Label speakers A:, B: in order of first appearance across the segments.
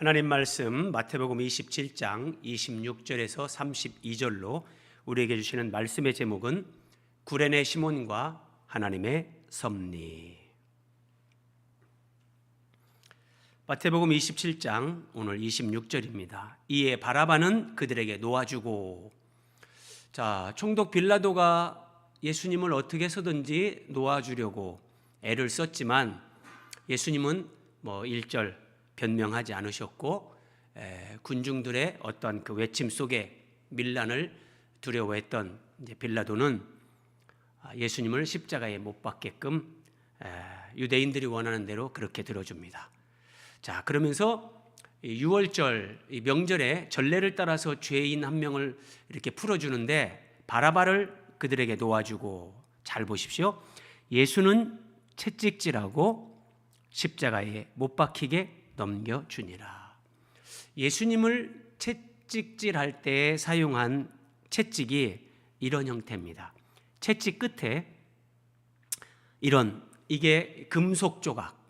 A: 하나님 말씀 마태복음 27장 26절에서 32절로 우리에게 주시는 말씀의 제목은 구레네 시몬과 하나님의 섭리. 마태복음 27장 오늘 26절입니다. 이에 바라바는 그들에게 놓아주고. 자, 총독 빌라도가 예수님을 어떻게 해서든지 놓아주려고 애를 썼지만 예수님은 1절 변명하지 않으셨고, 군중들의 어떤 그 외침 속에 밀란을 두려워했던 빌라도는 예수님을 십자가에 못 박게끔 유대인들이 원하는 대로 그렇게 들어줍니다. 자, 그러면서 6월절 명절에 전례를 따라서 죄인 한 명을 이렇게 풀어주는데 바라바를 그들에게 놓아주고, 잘 보십시오. 예수는 채찍질하고 십자가에 못 박히게 넘겨주니라. 예수님을 채찍질할 때 사용한 채찍이 이런 형태입니다. 채찍 끝에 이게 금속 조각,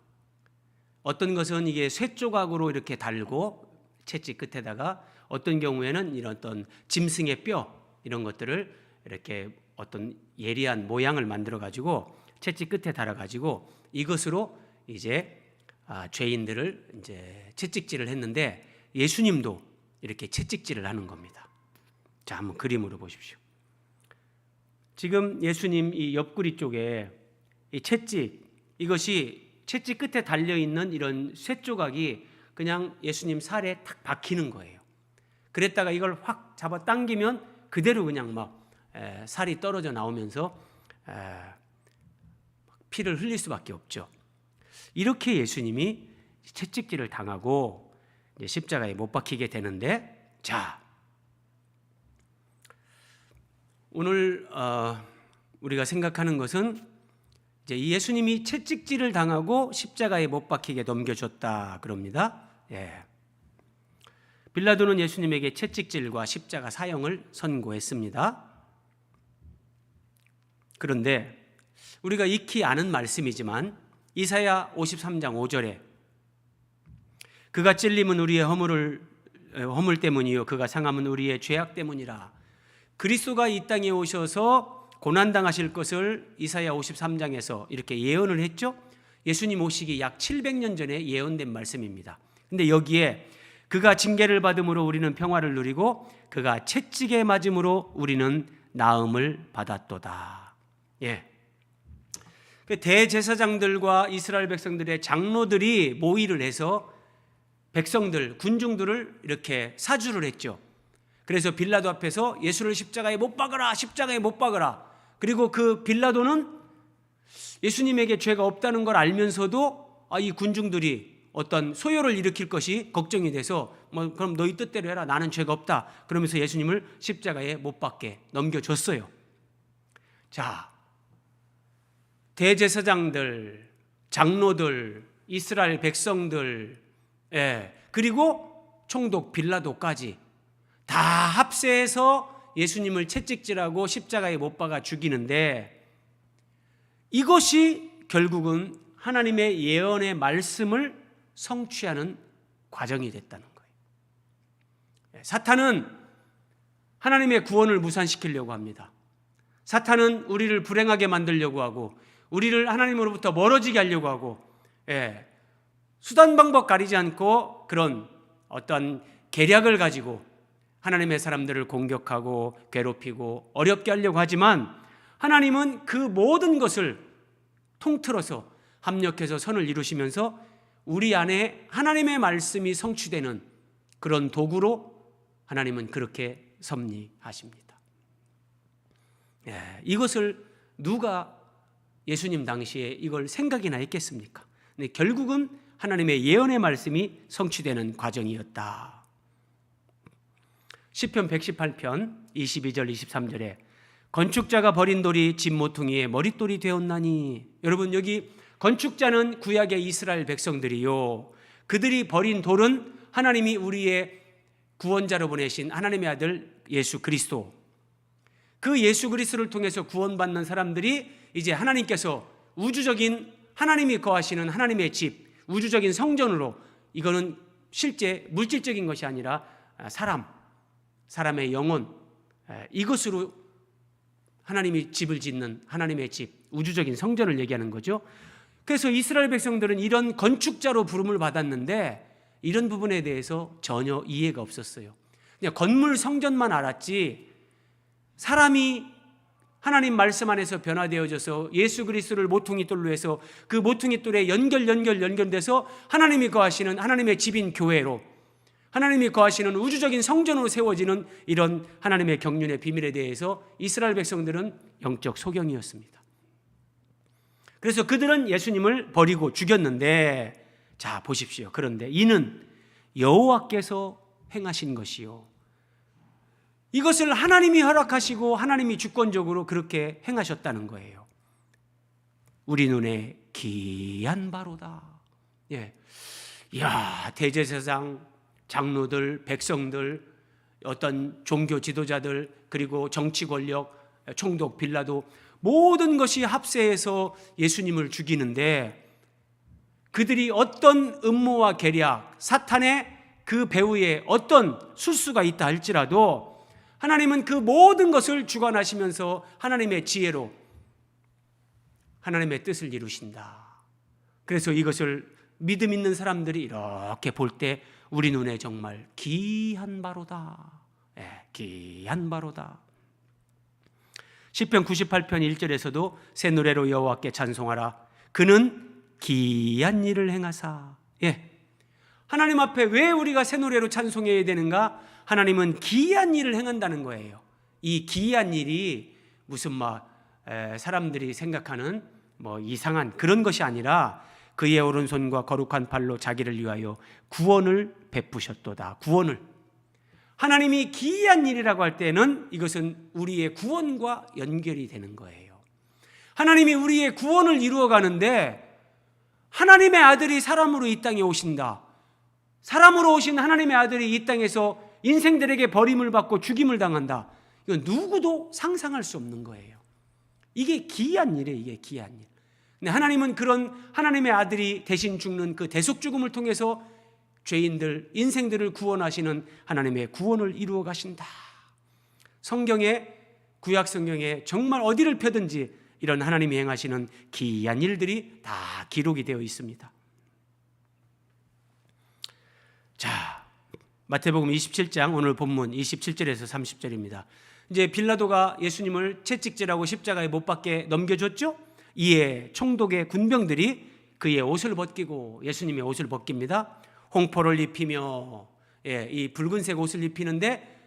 A: 어떤 것은 이게 쇠 조각으로 이렇게 달고 채찍 끝에다가, 어떤 경우에는 이런 어떤 짐승의 뼈 이런 것들을 이렇게 어떤 예리한 모양을 만들어 가지고 채찍 끝에 달아 가지고 이것으로 이제 죄인들을 이제 채찍질을 했는데, 예수님도 이렇게 채찍질을 하는 겁니다. 자, 한번 그림으로 보십시오. 지금 예수님 이 옆구리 쪽에 이 채찍, 이것이 채찍 끝에 달려 있는 이런 쇠 조각이 그냥 예수님 살에 탁 박히는 거예요. 그랬다가 이걸 확 잡아 당기면 그대로 그냥 살이 떨어져 나오면서 피를 흘릴 수밖에 없죠. 이렇게 예수님이 채찍질을 당하고 십자가에 못 박히게 되는데, 자, 오늘 우리가 생각하는 것은 이제 예수님이 채찍질을 당하고 십자가에 못 박히게 넘겨줬다 그럽니다. 빌라도는 예수님에게 채찍질과 십자가 사형을 선고했습니다. 그런데 우리가 익히 아는 말씀이지만 이사야 53장 5절에 그가 찔림은 우리의 허물 때문이요 그가 상함은 우리의 죄악 때문이라. 그리스도가 이 땅에 오셔서 고난당하실 것을 이사야 53장에서 이렇게 예언을 했죠. 예수님 오시기 약 700년 전에 예언된 말씀입니다. 근데 여기에 그가 징계를 받음으로 우리는 평화를 누리고 그가 채찍에 맞음으로 우리는 나음을 받았도다. 대제사장들과 이스라엘 백성들의 장로들이 모의를 해서 백성들, 군중들을 이렇게 사주를 했죠. 그래서 빌라도 앞에서 예수를 십자가에 못 박아라, 십자가에 못 박아라. 그리고 그 빌라도는 예수님에게 죄가 없다는 걸 알면서도 이 군중들이 어떤 소요를 일으킬 것이 걱정이 돼서 그럼 너희 뜻대로 해라, 나는 죄가 없다. 그러면서 예수님을 십자가에 못 박게 넘겨줬어요. 자, 대제사장들, 장로들, 이스라엘 백성들, 그리고 총독 빌라도까지 다 합세해서 예수님을 채찍질하고 십자가에 못 박아 죽이는데, 이것이 결국은 하나님의 예언의 말씀을 성취하는 과정이 됐다는 거예요. 사탄은 하나님의 구원을 무산시키려고 합니다. 사탄은 우리를 불행하게 만들려고 하고 우리를 하나님으로부터 멀어지게 하려고 하고, 수단 방법 가리지 않고 그런 어떤 계략을 가지고 하나님의 사람들을 공격하고 괴롭히고 어렵게 하려고 하지만, 하나님은 그 모든 것을 통틀어서 합력해서 선을 이루시면서 우리 안에 하나님의 말씀이 성취되는 그런 도구로 하나님은 그렇게 섭리하십니다. 이것을 누가 예수님 당시에 이걸 생각이나 했겠습니까? 근데 결국은 하나님의 예언의 말씀이 성취되는 과정이었다. 시편 118편 22절 23절에 건축자가 버린 돌이 집 모퉁이의 머릿돌이 되었나니. 여러분, 여기 건축자는 구약의 이스라엘 백성들이요, 그들이 버린 돌은 하나님이 우리의 구원자로 보내신 하나님의 아들 예수 그리스도, 그 예수 그리스도를 통해서 구원받는 사람들이 이제 하나님께서 우주적인 하나님이 거하시는 하나님의 집, 우주적인 성전으로, 이거는 실제 물질적인 것이 아니라 사람의 영혼, 이것으로 하나님이 집을 짓는 하나님의 집, 우주적인 성전을 얘기하는 거죠. 그래서 이스라엘 백성들은 이런 건축자로 부름을 받았는데 이런 부분에 대해서 전혀 이해가 없었어요. 그냥 건물 성전만 알았지 사람이 하나님 말씀 안에서 변화되어져서 예수 그리스도를 모퉁이 돌로 해서 그 모퉁이 돌에 연결돼서 하나님이 거하시는 하나님의 집인 교회로, 하나님이 거하시는 우주적인 성전으로 세워지는 이런 하나님의 경륜의 비밀에 대해서 이스라엘 백성들은 영적 소경이었습니다. 그래서 그들은 예수님을 버리고 죽였는데, 자 보십시오. 그런데 이는 여호와께서 행하신 것이요, 이것을 하나님이 허락하시고 하나님이 주권적으로 그렇게 행하셨다는 거예요. 우리 눈에 귀한 바로다. 예. 이야, 대제사장, 장로들, 백성들, 어떤 종교 지도자들, 그리고 정치 권력, 총독 빌라도 모든 것이 합세해서 예수님을 죽이는데 그들이 어떤 음모와 계략, 사탄의 그 배후에 어떤 술수가 있다 할지라도 하나님은 그 모든 것을 주관하시면서 하나님의 지혜로 하나님의 뜻을 이루신다. 그래서 이것을 믿음 있는 사람들이 이렇게 볼 때 우리 눈에 정말 귀한 바로다. 귀한 바로다. 시편 98편 1절에서도 새 노래로 여호와께 찬송하라. 그는 귀한 일을 행하사. 하나님 앞에 왜 우리가 새 노래로 찬송해야 되는가? 하나님은 귀한 일을 행한다는 거예요. 이 귀한 일이 무슨 사람들이 생각하는 이상한 그런 것이 아니라 그의 오른손과 거룩한 팔로 자기를 위하여 구원을 베푸셨도다. 구원을. 하나님이 기이한 일이라고 할 때는 이것은 우리의 구원과 연결이 되는 거예요. 하나님이 우리의 구원을 이루어 가는데 하나님의 아들이 사람으로 이 땅에 오신다. 사람으로 오신 하나님의 아들이 이 땅에서 인생들에게 버림을 받고 죽임을 당한다. 이건 누구도 상상할 수 없는 거예요. 이게 기이한 일이에요. 이게 기이한 일. 근데 하나님은 그런 하나님의 아들이 대신 죽는 그 대속 죽음을 통해서 죄인들, 인생들을 구원하시는 하나님의 구원을 이루어 가신다. 성경에, 구약 성경에 정말 어디를 펴든지 이런 하나님이 행하시는 기이한 일들이 다 기록이 되어 있습니다. 자, 마태복음 27장 오늘 본문 27절에서 30절입니다. 이제 빌라도가 예수님을 채찍질하고 십자가에 못 박게 넘겨줬죠. 이에 총독의 군병들이 그의 옷을 벗기고 예수님의 옷을 벗깁니다. 홍포를 입히며 이 붉은색 옷을 입히는데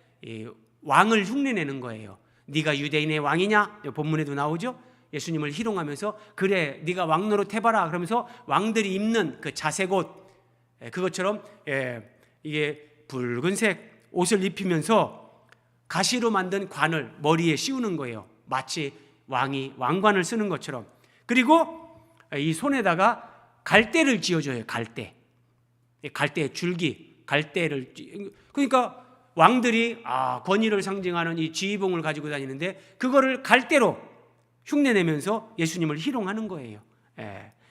A: 왕을 흉내내는 거예요. 네가 유대인의 왕이냐? 본문에도 나오죠. 예수님을 희롱하면서 그래 네가 왕 노릇 해봐라 그러면서 왕들이 입는 그 자색옷 그것처럼 이게 붉은색 옷을 입히면서 가시로 만든 관을 머리에 씌우는 거예요. 마치 왕이 왕관을 쓰는 것처럼. 그리고 이 손에다가 갈대를 쥐어줘요. 갈대 줄기, 갈대를. 그러니까 왕들이 권위를 상징하는 이 지휘봉을 가지고 다니는데 그거를 갈대로 흉내내면서 예수님을 희롱하는 거예요.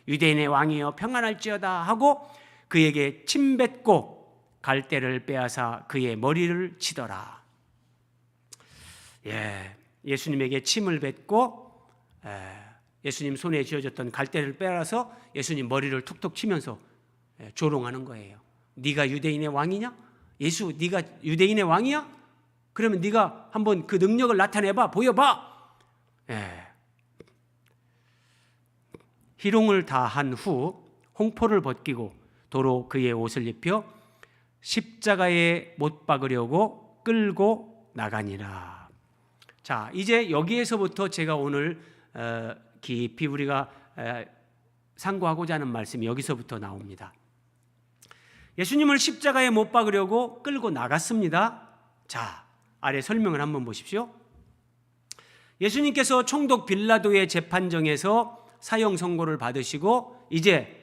A: 유대인의 왕이여 평안할지어다 하고 그에게 침 뱉고 갈대를 빼앗아 그의 머리를 치더라. 예수님에게 침을 뱉고 예수님 손에 쥐어졌던 갈대를 빼앗아서 예수님 머리를 툭툭 치면서 조롱하는 거예요. 네가 유대인의 왕이냐? 예수, 네가 유대인의 왕이야? 그러면 네가 한번 그 능력을 나타내봐, 보여봐. 희롱을 다 한 후 홍포를 벗기고 도로 그의 옷을 입혀 십자가에 못 박으려고 끌고 나가니라. 자, 이제 여기에서부터 제가 오늘 깊이 우리가 상고하고자 하는 말씀이 여기서부터 나옵니다. 예수님을 십자가에 못 박으려고 끌고 나갔습니다. 자, 아래 설명을 한번 보십시오. 예수님께서 총독 빌라도의 재판정에서 사형 선고를 받으시고 이제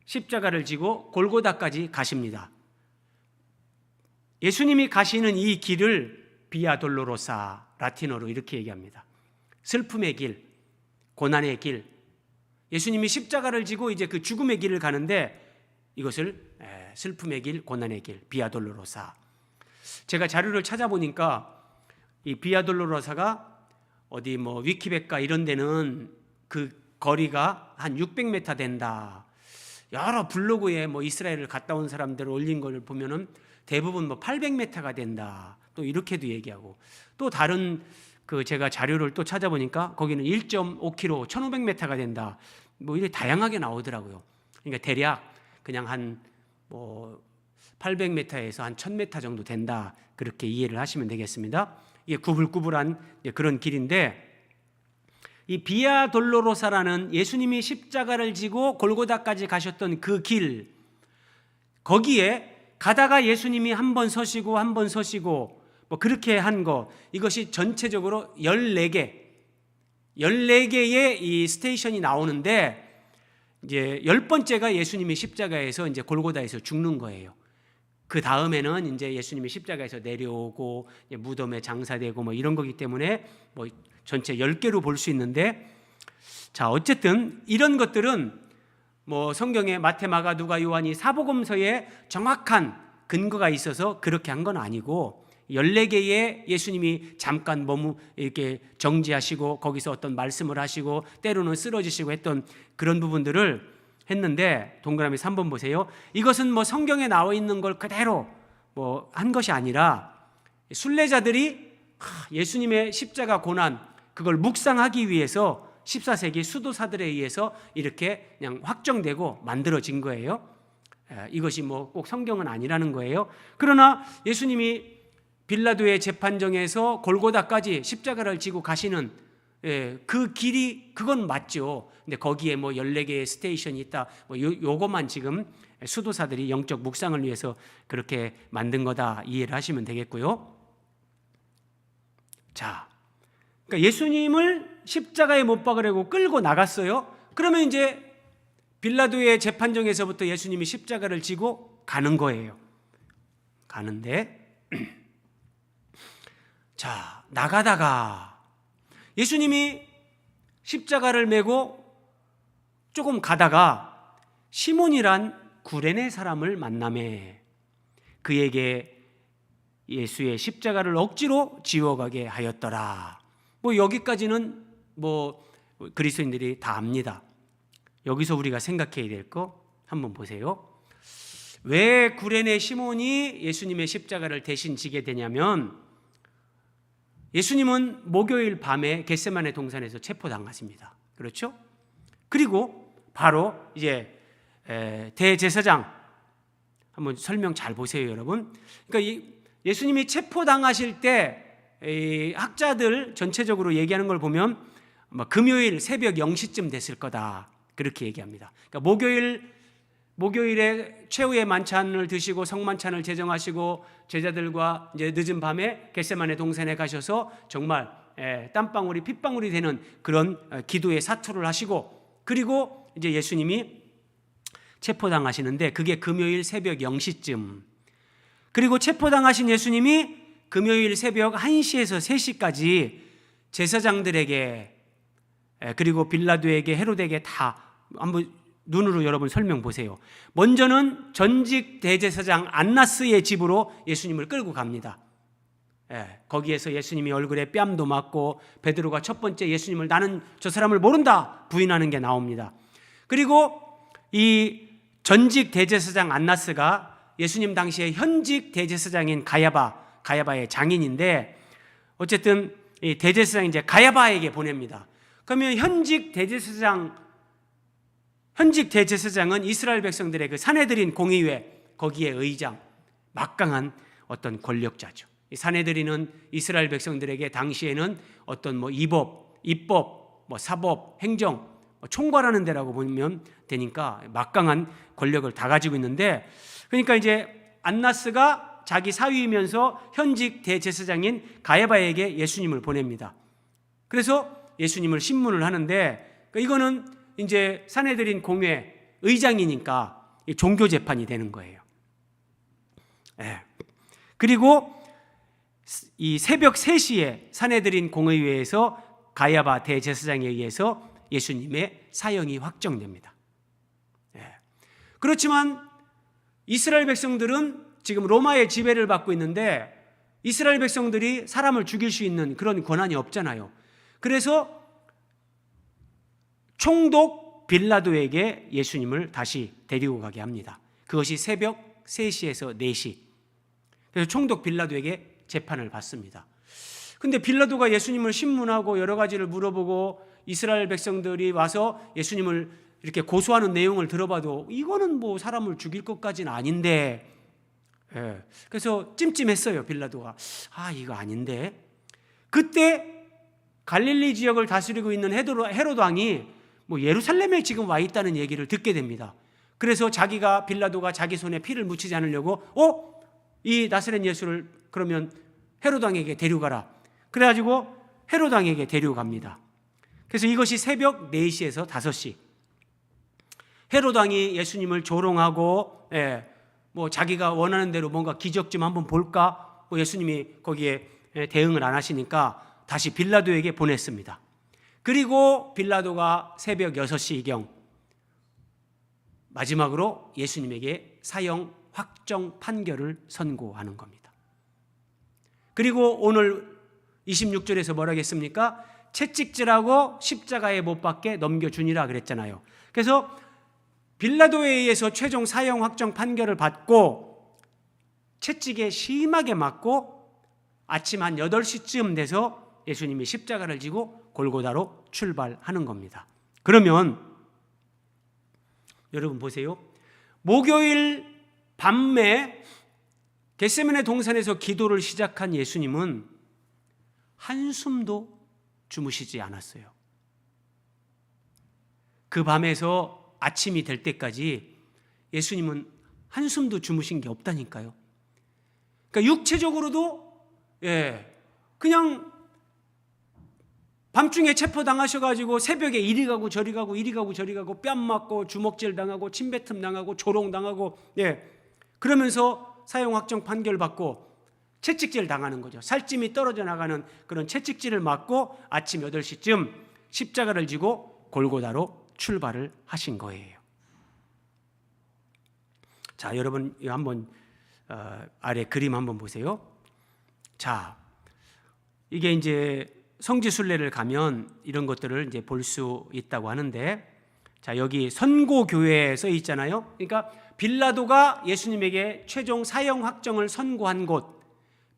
A: 십자가를 지고 골고다까지 가십니다. 예수님이 가시는 이 길을 비아 돌로로사, 라틴어로 이렇게 얘기합니다. 슬픔의 길, 고난의 길. 예수님이 십자가를 지고 이제 그 죽음의 길을 가는데 이것을 슬픔의 길, 고난의 길, 비아 돌로로사. 제가 자료를 찾아보니까 이 비아 돌로로사가 어디 뭐 위키백과 이런 데는 그 거리가 한 600m 된다. 여러 블로그에 뭐 이스라엘을 갔다 온 사람들 올린 걸 보면은 대부분 뭐 800m가 된다. 또 이렇게도 얘기하고, 또 다른 그 제가 자료를 또 찾아보니까 거기는 1.5km, 1500m가 된다. 뭐 이렇게 다양하게 나오더라고요. 그러니까 대략 그냥 한 뭐 800m에서 한 1000m 정도 된다. 그렇게 이해를 하시면 되겠습니다. 이게 구불구불한 그런 길인데, 이 비아 돌로로사라는 예수님이 십자가를 지고 골고다까지 가셨던 그 길, 거기에 가다가 예수님이 한 번 서시고 한 번 서시고 뭐 그렇게 한 거, 이것이 전체적으로 14개의 이 스테이션이 나오는데, 이제 10번째가 예수님이 십자가에서 이제 골고다에서 죽는 거예요. 그 다음에는 이제 예수님이 십자가에서 내려오고 무덤에 장사되고 뭐 이런 거기 때문에 뭐 전체 10개로 볼 수 있는데, 자, 어쨌든 이런 것들은 뭐 성경에 마태, 마가, 누가, 요한이 사복음서에 정확한 근거가 있어서 그렇게 한 건 아니고, 14개의 예수님이 잠깐 이렇게 정지하시고 거기서 어떤 말씀을 하시고 때로는 쓰러지시고 했던 그런 부분들을 했는데, 동그라미 3번 보세요. 이것은 뭐 성경에 나와 있는 걸 그대로 뭐 한 것이 아니라 순례자들이 예수님의 십자가 고난, 그걸 묵상하기 위해서 14세기 수도사들에 의해서 이렇게 그냥 확정되고 만들어진 거예요. 이것이 뭐 꼭 성경은 아니라는 거예요. 그러나 예수님이 빌라도의 재판정에서 골고다까지 십자가를 지고 가시는 그 길이, 그건 맞죠. 근데 거기에 뭐 14개의 스테이션이 있다, 뭐 요것만 지금 수도사들이 영적 묵상을 위해서 그렇게 만든 거다 이해를 하시면 되겠고요. 자, 그러니까 예수님을 십자가에 못 박으려고 끌고 나갔어요. 그러면 이제 빌라도의 재판정에서부터 예수님이 십자가를 지고 가는 거예요. 가는데 자, 나가다가 예수님이 십자가를 메고 조금 가다가 시몬이란 구레네 사람을 만나매 그에게 예수의 십자가를 억지로 지워가게 하였더라. 뭐 여기까지는 뭐 그리스도인들이 다 압니다. 여기서 우리가 생각해야 될 거 한번 보세요. 왜 구레네 시몬이 예수님의 십자가를 대신 지게 되냐면, 예수님은 목요일 밤에 겟세마네 동산에서 체포당하십니다. 그렇죠? 그리고 바로 이제 대제사장, 한번 설명 잘 보세요, 여러분. 그러니까 예수님이 체포당하실 때 학자들 전체적으로 얘기하는 걸 보면 금요일 새벽 0시쯤 됐을 거다, 그렇게 얘기합니다. 그러니까 목요일에 최후의 만찬을 드시고 성만찬을 제정하시고 제자들과 이제 늦은 밤에 겟세마네 동산에 가셔서 정말 땀방울이 핏방울이 되는 그런 기도의 사투를 하시고, 그리고 이제 예수님이 체포당하시는데 그게 금요일 새벽 0시쯤, 그리고 체포당하신 예수님이 금요일 새벽 1시에서 3시까지 제사장들에게 그리고 빌라도에게, 헤로데에게 다 한번 눈으로 여러분 설명 보세요. 먼저는 전직 대제사장 안나스의 집으로 예수님을 끌고 갑니다. 거기에서 예수님이 얼굴에 뺨도 맞고 베드로가 첫 번째 예수님을 나는 저 사람을 모른다 부인하는 게 나옵니다. 그리고 이 전직 대제사장 안나스가 예수님 당시에 현직 대제사장인 가야바의 장인인데, 어쨌든 이 대제사장 이제 가야바에게 보냅니다. 그러면 현직 대제사장은 이스라엘 백성들의 그 산헤드린 공의회, 거기에 의장, 막강한 어떤 권력자죠. 이 산헤드린은 이스라엘 백성들에게 당시에는 어떤 뭐 입법, 뭐 사법, 행정, 총괄하는 데라고 보면 되니까 막강한 권력을 다 가지고 있는데, 그러니까 이제 안나스가 자기 사위이면서 현직 대제사장인 가야바에게 예수님을 보냅니다. 그래서 예수님을 신문을 하는데, 이거는 이제 산헤드린 공회 의장이니까 종교 재판이 되는 거예요. 그리고 이 새벽 3시에 산헤드린 공의회에서 가야바 대제사장에 의해서 예수님의 사형이 확정됩니다. 그렇지만 이스라엘 백성들은 지금 로마의 지배를 받고 있는데 이스라엘 백성들이 사람을 죽일 수 있는 그런 권한이 없잖아요. 그래서 총독 빌라도에게 예수님을 다시 데리고 가게 합니다. 그것이 새벽 3시에서 4시. 그래서 총독 빌라도에게 재판을 받습니다. 근데 빌라도가 예수님을 신문하고 여러 가지를 물어보고 이스라엘 백성들이 와서 예수님을 이렇게 고소하는 내용을 들어봐도 이거는 뭐 사람을 죽일 것까지는 아닌데, 그래서 찜찜했어요. 빌라도가 이거 아닌데. 그때 갈릴리 지역을 다스리고 있는 헤롯 왕이 뭐 예루살렘에 지금 와 있다는 얘기를 듣게 됩니다. 그래서 빌라도가 자기 손에 피를 묻히지 않으려고 이 나사렛 예수를 그러면 헤롯 왕에게 데려가라. 그래가지고 헤롯 왕에게 데려갑니다. 그래서 이것이 새벽 4시에서 5시. 헤롯 왕이 예수님을 조롱하고 뭐 자기가 원하는 대로 뭔가 기적 좀 한번 볼까? 뭐 예수님이 거기에 대응을 안 하시니까 다시 빌라도에게 보냈습니다. 그리고 빌라도가 새벽 6시경 마지막으로 예수님에게 사형 확정 판결을 선고하는 겁니다. 그리고 오늘 26절에서 뭐라 했습니까? 채찍질하고 십자가에 못 박게 넘겨주니라 그랬잖아요. 그래서 빌라도에 의해서 최종 사형 확정 판결을 받고 채찍에 심하게 맞고 아침 한 8시쯤 돼서 예수님이 십자가를 지고 골고다로 출발하는 겁니다. 그러면 여러분 보세요. 목요일 밤에 겟세마네 동산에서 기도를 시작한 예수님은 한숨도 주무시지 않았어요. 그 밤에서 아침이 될 때까지 예수님은 한숨도 주무신 게 없다니까요. 그러니까 육체적으로도 그냥 밤중에 체포당하셔가지고 새벽에 이리 가고 저리 가고 이리 가고 저리 가고 뺨 맞고 주먹질 당하고 침뱉음 당하고 조롱 당하고 그러면서 사형 확정 판결 받고 채찍질 당하는 거죠. 살찜이 떨어져 나가는 그런 채찍질을 맞고 아침 8시쯤 십자가를 지고 골고다로 출발을 하신 거예요. 자, 여러분 한번 아래 그림 한번 보세요. 자, 이게 이제 성지 순례를 가면 이런 것들을 이제 볼 수 있다고 하는데, 자, 여기 선고교회에 써 있잖아요. 그러니까 빌라도가 예수님에게 최종 사형 확정을 선고한 곳,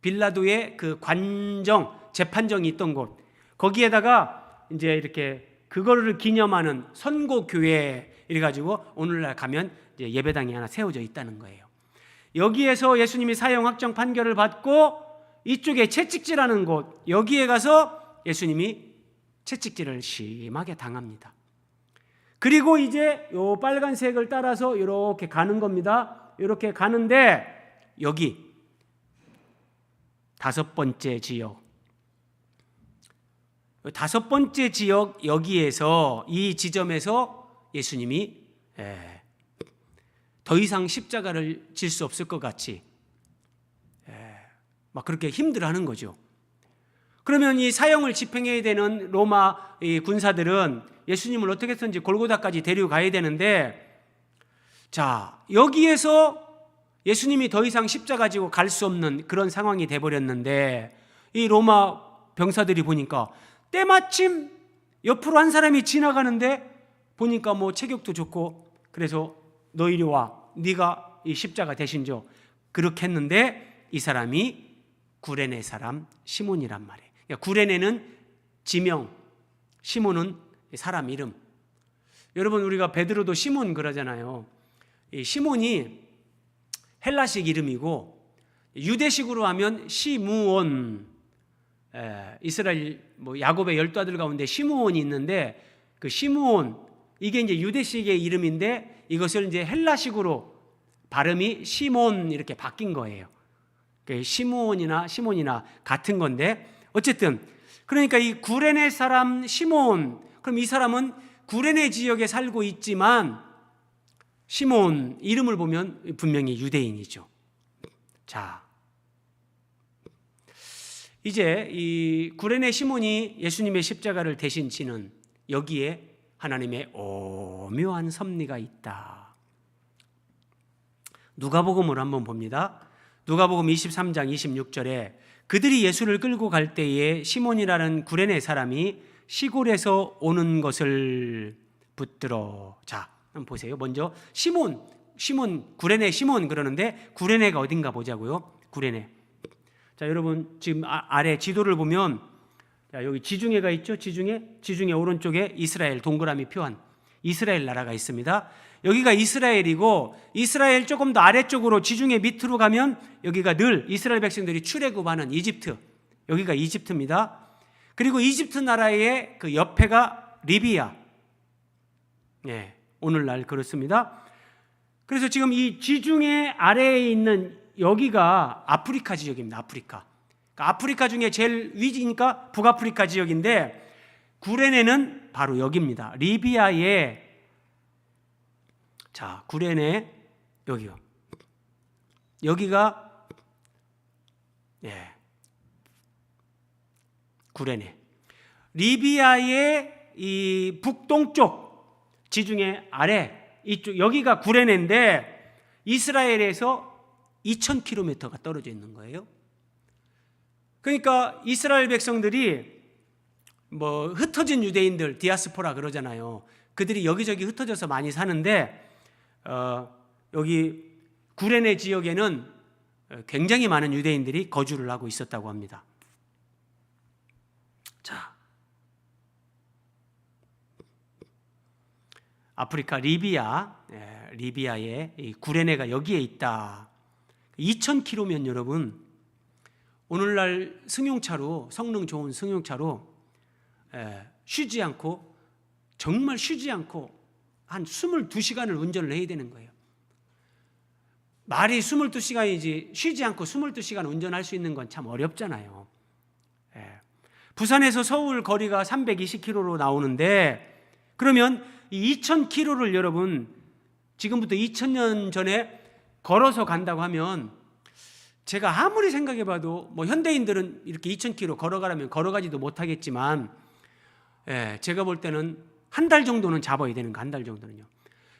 A: 빌라도의 그 관정, 재판정이 있던 곳, 거기에다가 이제 이렇게 그거를 기념하는 선고교회 이래가지고 오늘날 가면 이제 예배당이 하나 세워져 있다는 거예요. 여기에서 예수님이 사형 확정 판결을 받고 이쪽에 채찍질하는 곳, 여기에 가서 예수님이 채찍질을 심하게 당합니다. 그리고 이제 요 빨간색을 따라서 이렇게 가는 겁니다. 이렇게 가는데 여기 5번째 지역, 5번째 지역 여기에서 이 지점에서 예수님이 더 이상 십자가를 질 수 없을 것 같이 막 그렇게 힘들어하는 거죠. 그러면 이 사형을 집행해야 되는 로마 이 군사들은 예수님을 어떻게 해서든지 골고다까지 데려가야 되는데, 자, 여기에서 예수님이 더 이상 십자가 지고 갈 수 없는 그런 상황이 돼버렸는데, 이 로마 병사들이 보니까 때마침 옆으로 한 사람이 지나가는데 보니까 뭐 체격도 좋고, 그래서 너 이리 와, 네가 이 십자가 대신 줘, 그렇게 했는데 이 사람이 구레네 사람 시몬이란 말이에요. 그러니까 구레네는 지명, 시몬은 사람 이름. 여러분 우리가 베드로도 시몬 그러잖아요. 이 시몬이 헬라식 이름이고 유대식으로 하면 시므온, 이스라엘 뭐 야곱의 12아들 가운데 시므온이 있는데 그 시므온, 이게 이제 유대식의 이름인데 이것을 이제 헬라식으로 발음이 시몬 이렇게 바뀐 거예요. 시므온이나 시몬이나 같은 건데 어쨌든 그러니까 이 구레네 사람 시몬, 그럼 이 사람은 구레네 지역에 살고 있지만 시몬 이름을 보면 분명히 유대인이죠. 자, 이제 이 구레네 시몬이 예수님의 십자가를 대신 지는 여기에 하나님의 오묘한 섭리가 있다. 누가복음을 한번 봅니다. 누가복음 23장 26절에 그들이 예수를 끌고 갈 때에 시몬이라는 구레네 사람이 시골에서 오는 것을 붙들어. 자, 한번 보세요. 먼저 시몬, 구레네 시몬 그러는데 구레네가 어딘가 보자고요. 구레네. 자, 여러분 지금 아래 지도를 보면 자, 여기 지중해가 있죠. 지중해 오른쪽에 이스라엘 동그라미 표한 이스라엘 나라가 있습니다. 여기가 이스라엘이고 이스라엘 조금 더 아래쪽으로 지중해 밑으로 가면 여기가 늘 이스라엘 백성들이 출애굽하는 이집트. 여기가 이집트입니다. 그리고 이집트 나라의 그 옆에가 리비아. 예, 오늘날 그렇습니다. 그래서 지금 이 지중해 아래에 있는 여기가 아프리카 지역입니다. 아프리카. 그러니까 아프리카 중에 제일 위니까 북아프리카 지역인데 구레네는 바로 여기입니다. 리비아의 자, 구레네 여기요. 여기가 예. 구레네. 리비아의 이 북동쪽 지중해 아래 이쪽 여기가 구레네인데 이스라엘에서 2000km가 떨어져 있는 거예요. 그러니까 이스라엘 백성들이 뭐 흩어진 유대인들 디아스포라 그러잖아요. 그들이 여기저기 흩어져서 많이 사는데 여기 구레네 지역에는 굉장히 많은 유대인들이 거주를 하고 있었다고 합니다. 자, 아프리카 리비아의 이 구레네가 여기에 있다. 2000km면 여러분 오늘날 승용차로 성능 좋은 승용차로 쉬지 않고 정말 쉬지 않고 한 22시간을 운전을 해야 되는 거예요. 말이 22시간이지 쉬지 않고 22시간 운전할 수 있는 건 참 어렵잖아요. 부산에서 서울 거리가 320km로 나오는데 그러면 이 2000km를 여러분 지금부터 2000년 전에 걸어서 간다고 하면 제가 아무리 생각해 봐도 뭐 현대인들은 이렇게 2000km 걸어가라면 걸어가지도 못하겠지만 제가 볼 때는 한 달 정도는 잡아야 되는 거, 한 달 정도는요.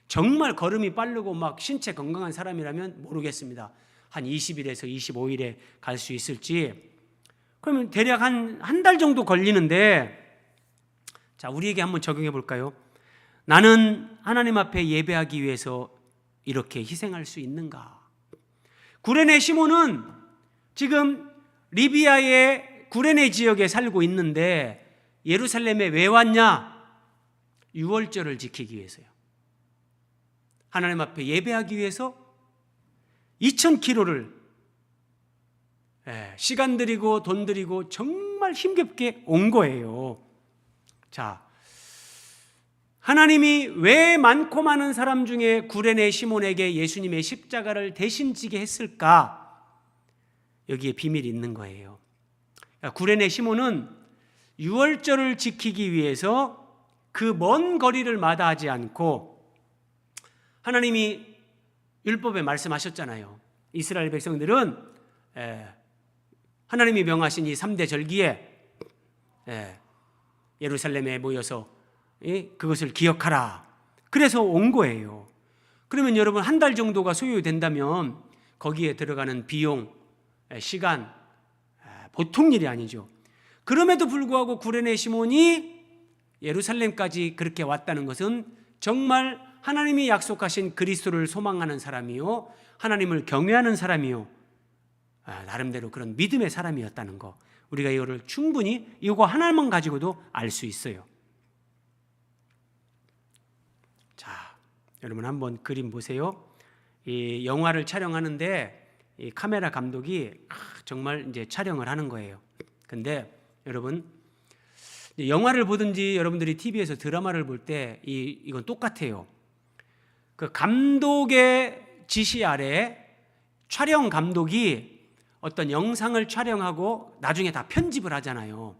A: 정말 걸음이 빠르고 막 신체 건강한 사람이라면 모르겠습니다. 한 20일에서 25일에 갈 수 있을지. 그러면 대략 한 달 정도 걸리는데 자, 우리에게 한번 적용해 볼까요? 나는 하나님 앞에 예배하기 위해서 이렇게 희생할 수 있는가? 구레네 시몬은 지금 리비아의 구레네 지역에 살고 있는데 예루살렘에 왜 왔냐? 유월절을 지키기 위해서요. 하나님 앞에 예배하기 위해서 2000km를 시간 들이고 돈 들이고 정말 힘겹게 온 거예요. 자, 하나님이 왜 많고 많은 사람 중에 구레네 시몬에게 예수님의 십자가를 대신 지게 했을까? 여기에 비밀이 있는 거예요. 구레네 시몬은 유월절을 지키기 위해서 그 먼 거리를 마다하지 않고 하나님이 율법에 말씀하셨잖아요. 이스라엘 백성들은 하나님이 명하신 이 3대 절기에 예루살렘에 모여서 그것을 기억하라. 그래서 온 거예요. 그러면 여러분 한 달 정도가 소요된다면 거기에 들어가는 비용, 시간 보통 일이 아니죠. 그럼에도 불구하고 구레네 시몬이 예루살렘까지 그렇게 왔다는 것은 정말 하나님이 약속하신 그리스도를 소망하는 사람이요, 하나님을 경외하는 사람이요, 나름대로 그런 믿음의 사람이었다는 거, 우리가 이거를 충분히 이거 하나만 가지고도 알 수 있어요. 자, 여러분 한번 그림 보세요. 이 영화를 촬영하는데 이 카메라 감독이 정말 이제 촬영을 하는 거예요. 근데 여러분 영화를 보든지 여러분들이 TV에서 드라마를 볼 때 이건 똑같아요. 그 감독의 지시 아래 촬영 감독이 어떤 영상을 촬영하고 나중에 다 편집을 하잖아요.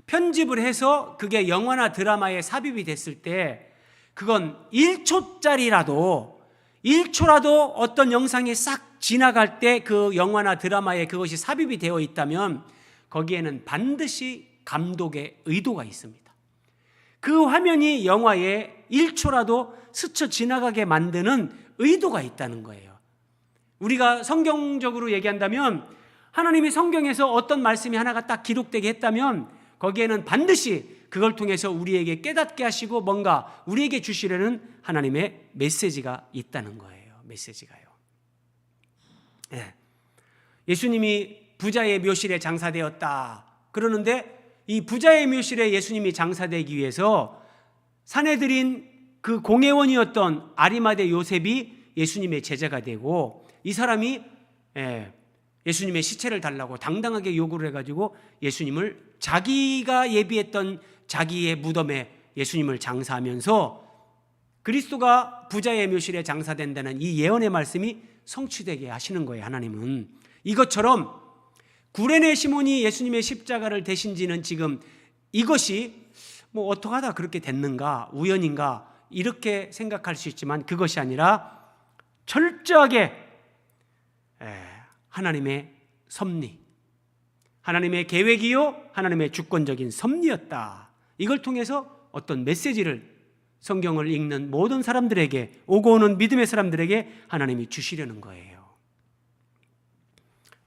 A: 편집을 해서 그게 영화나 드라마에 삽입이 됐을 때 그건 1초짜리라도 어떤 영상이 싹 지나갈 때 그 영화나 드라마에 그것이 삽입이 되어 있다면 거기에는 반드시 감독의 의도가 있습니다. 그 화면이 영화에 1초라도 스쳐 지나가게 만드는 의도가 있다는 거예요. 우리가 성경적으로 얘기한다면 하나님이 성경에서 어떤 말씀이 하나가 딱 기록되게 했다면 거기에는 반드시 그걸 통해서 우리에게 깨닫게 하시고 뭔가 우리에게 주시려는 하나님의 메시지가 있다는 거예요. 메시지가요. 예. 예수님이 부자의 묘실에 장사되었다 그러는데 이 부자의 묘실에 예수님이 장사되기 위해서 사내들인 그 공회원이었던 아리마대 요셉이 예수님의 제자가 되고 이 사람이 예수님의 시체를 달라고 당당하게 요구를 해가지고 예수님을 자기가 예비했던 자기의 무덤에 예수님을 장사하면서 그리스도가 부자의 묘실에 장사된다는 이 예언의 말씀이 성취되게 하시는 거예요. 하나님은 이것처럼 구레네 시몬이 예수님의 십자가를 대신 지는 지금 이것이 뭐 어떻게 하다 그렇게 됐는가 우연인가 이렇게 생각할 수 있지만 그것이 아니라 철저하게 하나님의 섭리, 하나님의 계획이요 하나님의 주권적인 섭리였다. 이걸 통해서 어떤 메시지를 성경을 읽는 모든 사람들에게 오고 오는 믿음의 사람들에게 하나님이 주시려는 거예요.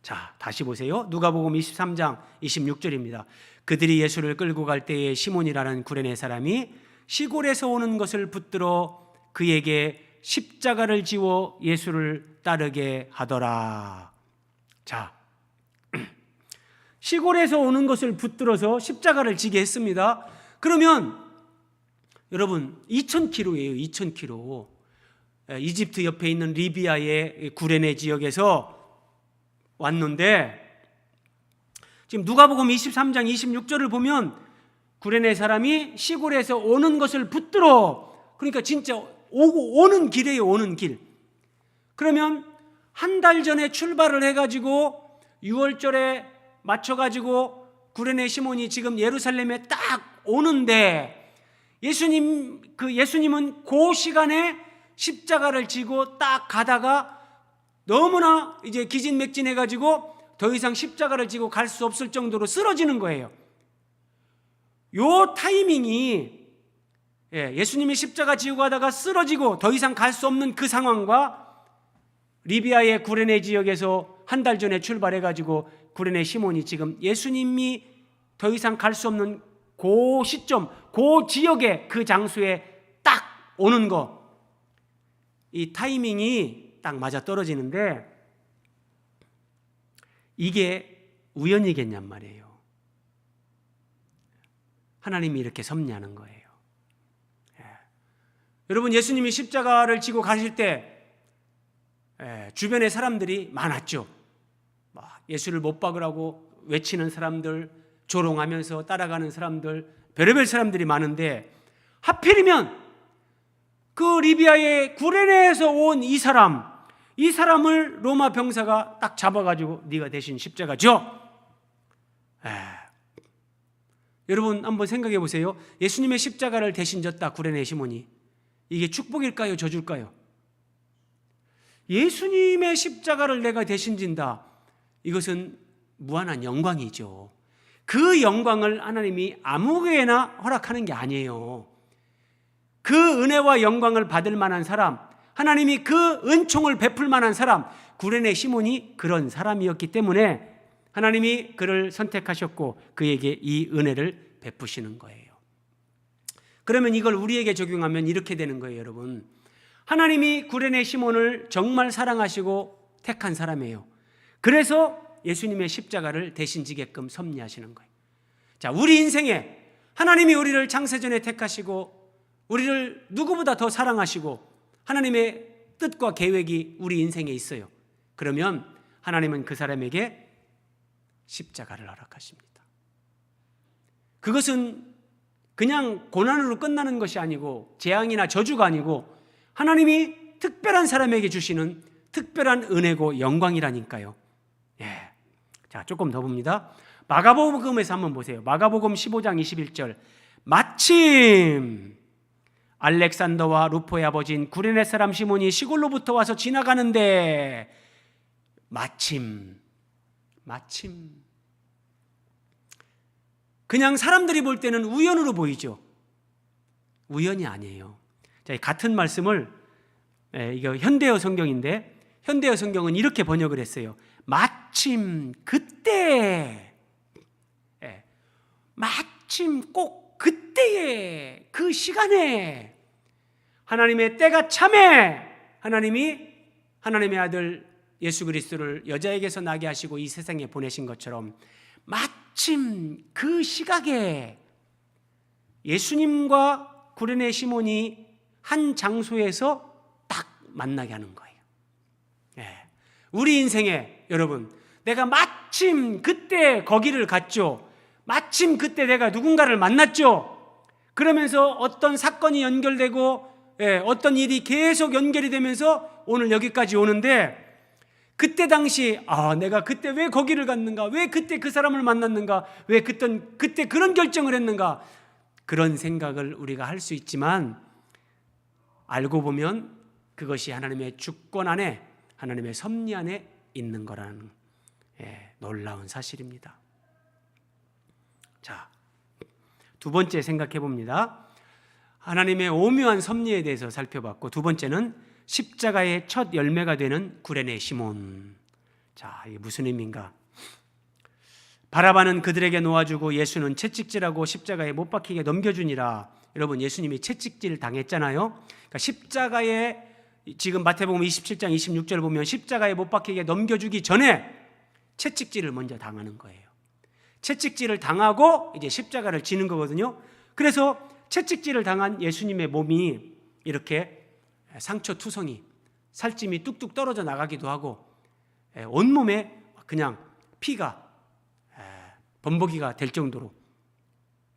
A: 자, 다시 보세요. 누가복음 23장 26절입니다. 그들이 예수를 끌고 갈 때에 시몬이라는 구레네 사람이 시골에서 오는 것을 붙들어 그에게 십자가를 지워 예수를 따르게 하더라. 자, 시골에서 오는 것을 붙들어서 십자가를 지게 했습니다. 그러면 여러분 2000km예요. 2000km. 이집트 옆에 있는 리비아의 구레네 지역에서 왔는데 지금 누가복음 23장 26절을 보면 구레네 사람이 시골에서 오는 것을 붙들어, 그러니까 진짜 오는 길이에요. 오는 길. 그러면 한 달 전에 출발을 해가지고 6월절에 맞춰가지고 구레네 시몬이 지금 예루살렘에 딱 오는데 예수님은 그 시간에 십자가를 지고 딱 가다가 너무나 이제 기진맥진해가지고 더 이상 십자가를 지고 갈 수 없을 정도로 쓰러지는 거예요. 요 타이밍이 예수님이 십자가 지고 가다가 쓰러지고 더 이상 갈 수 없는 그 상황과 리비아의 구레네 지역에서 한 달 전에 출발해가지고 구레네 시몬이 지금 예수님이 더 이상 갈 수 없는 그 시점, 그 지역에 그 장소에 딱 오는 거, 이 타이밍이 딱 맞아 떨어지는데 이게 우연이겠냔 말이에요. 하나님이 이렇게 섭리하는 거예요. 여러분, 예수님이 십자가를 지고 가실 때 주변에 사람들이 많았죠. 예수를 못 박으라고 외치는 사람들, 조롱하면서 따라가는 사람들, 별의별 사람들이 많은데 하필이면 그 리비아의 구레네에서 온 이 사람을 로마 병사가 딱 잡아가지고 네가 대신 십자가 져. 여러분 한번 생각해 보세요. 예수님의 십자가를 대신 졌다 구레네 시몬이. 이게 축복일까요? 저줄까요? 예수님의 십자가를 내가 대신 진다. 이것은 무한한 영광이죠. 그 영광을 하나님이 아무에게나 허락하는 게 아니에요. 그 은혜와 영광을 받을 만한 사람, 하나님이 그 은총을 베풀 만한 사람, 구레네 시몬이 그런 사람이었기 때문에 하나님이 그를 선택하셨고 그에게 이 은혜를 베푸시는 거예요. 그러면 이걸 우리에게 적용하면 이렇게 되는 거예요, 여러분. 하나님이 구레네 시몬을 정말 사랑하시고 택한 사람이에요. 그래서 예수님의 십자가를 대신 지게끔 섭리하시는 거예요. 자, 우리 인생에 하나님이 우리를 창세전에 택하시고 우리를 누구보다 더 사랑하시고 하나님의 뜻과 계획이 우리 인생에 있어요. 그러면 하나님은 그 사람에게 십자가를 허락하십니다. 그것은 그냥 고난으로 끝나는 것이 아니고 재앙이나 저주가 아니고 하나님이 특별한 사람에게 주시는 특별한 은혜고 영광이라니까요. 자, 조금 더 봅니다. 마가복음에서 한번 보세요. 마가복음 15장 21절. 마침 알렉산더와 루포의 아버지인 구레네 사람 시몬이 시골로부터 와서 지나가는데 마침 그냥 사람들이 볼 때는 우연으로 보이죠. 우연이 아니에요. 자, 같은 말씀을 이거 현대어 성경인데 현대어 성경은 이렇게 번역을 했어요. 마침 그때, 마침 꼭 그때에, 그 시간에 하나님의 때가 참에 하나님이 하나님의 아들 예수 그리스도를 여자에게서 나게 하시고 이 세상에 보내신 것처럼 마침 그 시각에 예수님과 구레네 시몬이 한 장소에서 딱 만나게 하는 거예요. 우리 인생에 여러분, 내가 마침 그때 거기를 갔죠. 마침 그때 내가 누군가를 만났죠. 그러면서 어떤 사건이 연결되고 어떤 일이 계속 연결이 되면서 오늘 여기까지 오는데, 그때 당시 내가 그때 왜 거기를 갔는가, 왜 그때 그 사람을 만났는가, 왜 그때 그런 결정을 했는가, 그런 생각을 우리가 할 수 있지만 알고 보면 그것이 하나님의 주권 안에, 하나님의 섭리 안에 있는 거라는 놀라운 사실입니다. 자, 두 번째 생각해 봅니다. 하나님의 오묘한 섭리에 대해서 살펴봤고, 두 번째는 십자가의 첫 열매가 되는 구레네 시몬. 자, 이게 무슨 의미인가? 바라바는 그들에게 놓아주고 예수는 채찍질하고 십자가에 못 박히게 넘겨주니라. 여러분, 예수님이 채찍질 당했잖아요. 그러니까 십자가에, 지금 마태복음 27장 26절 보면 십자가에 못 박히게 넘겨주기 전에 채찍질을 먼저 당하는 거예요. 채찍질을 당하고 이제 십자가를 지는 거거든요. 그래서 채찍질을 당한 예수님의 몸이 이렇게 상처투성이, 살찜이 뚝뚝 떨어져 나가기도 하고 온몸에 그냥 피가 범벅이가 될 정도로